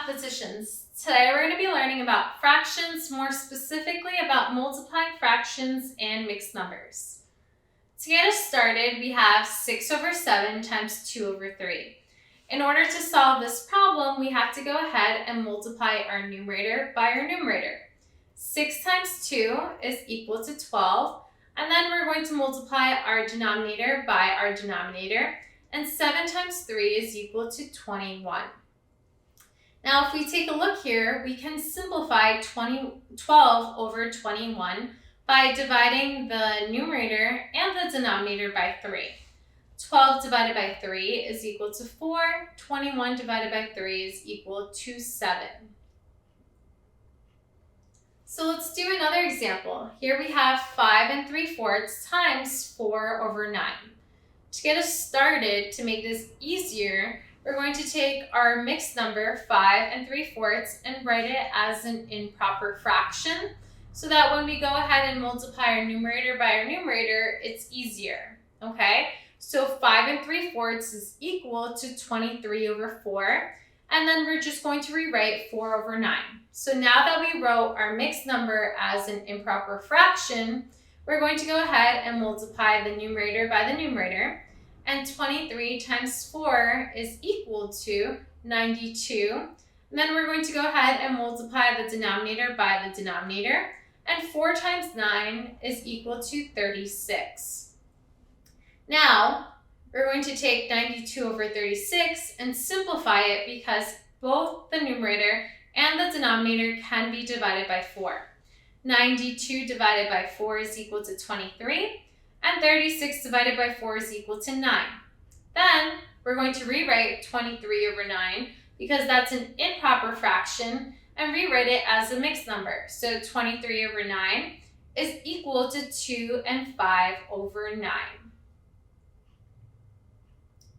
Mathematicians. Today we're going to be learning about fractions, more specifically about multiplying fractions and mixed numbers. To get us started, we have 6 over 7 times 2 over 3. In order to solve this problem, we have to go ahead and multiply our numerator by our numerator. 6 times 2 is equal to 12, and then we're going to multiply our denominator by our denominator, and 7 times 3 is equal to 21. Now, if we take a look here, we can simplify 12 over 21 by dividing the numerator and the denominator by 3. 12 divided by 3 is equal to 4. 21 divided by 3 is equal to 7. So let's do another example. Here we have 5 3/4 times 4 over 9. To get us started, to make this easier, we're going to take our mixed number 5 3/4 and write it as an improper fraction so that when we go ahead and multiply our numerator by our numerator, it's easier, okay? So 5 3/4 is equal to 23 over 4, and then we're just going to rewrite 4 over 9. So now that we wrote our mixed number as an improper fraction, we're going to go ahead and multiply the numerator by the numerator, and 23 times 4 is equal to 92. And then we're going to go ahead and multiply the denominator by the denominator, and 4 times 9 is equal to 36. Now, we're going to take 92 over 36 and simplify it because both the numerator and the denominator can be divided by 4. 92 divided by 4 is equal to 23. And 36 divided by 4 is equal to 9. Then we're going to rewrite 23 over 9 because that's an improper fraction and rewrite it as a mixed number. So 23 over 9 is equal to 2 and 5 over 9.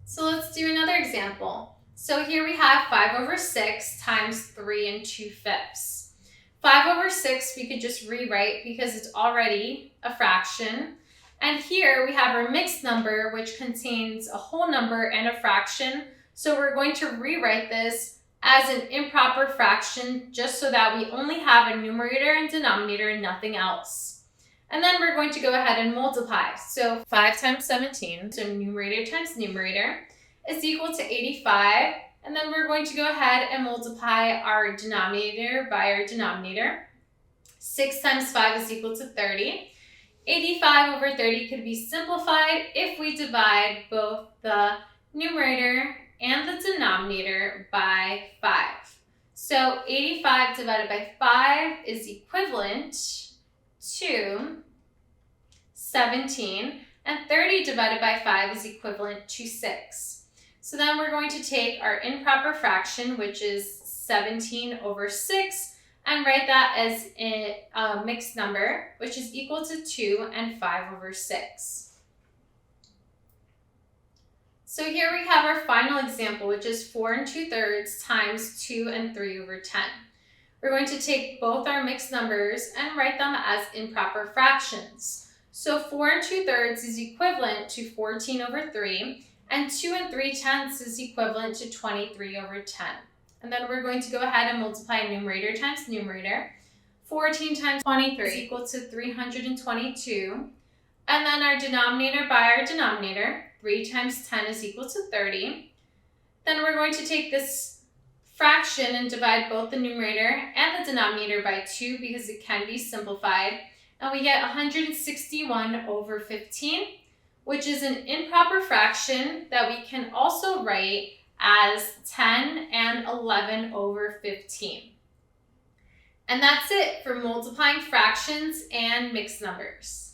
So let's do another example. So here we have 5 over 6 times 3 2/5. 5 over 6 we could just rewrite because it's already a fraction. And here we have our mixed number, which contains a whole number and a fraction. So we're going to rewrite this as an improper fraction just so that we only have a numerator and denominator and nothing else. And then we're going to go ahead and multiply. So 5 times 17, so numerator times numerator, is equal to 85. And then we're going to go ahead and multiply our denominator by our denominator. 6 times 5 is equal to 30. 85 over 30 could be simplified if we divide both the numerator and the denominator by 5. So 85 divided by 5 is equivalent to 17, and 30 divided by 5 is equivalent to 6. So then we're going to take our improper fraction, which is 17 over 6, and write that as a mixed number, which is equal to 2 and 5 over 6. So here we have our final example, which is 4 2/3 times 2 and 3 over 10. We're going to take both our mixed numbers and write them as improper fractions. So 4 2/3 is equivalent to 14 over 3, and 2 3/10 is equivalent to 23 over 10. And then we're going to go ahead and multiply numerator times numerator. 14 times 23 is equal to 322. And then our denominator by our denominator. 3 times 10 is equal to 30. Then we're going to take this fraction and divide both the numerator and the denominator by 2 because it can be simplified. And we get 161 over 15, which is an improper fraction that we can also write as 10 and 11 over 15. And that's it for multiplying fractions and mixed numbers.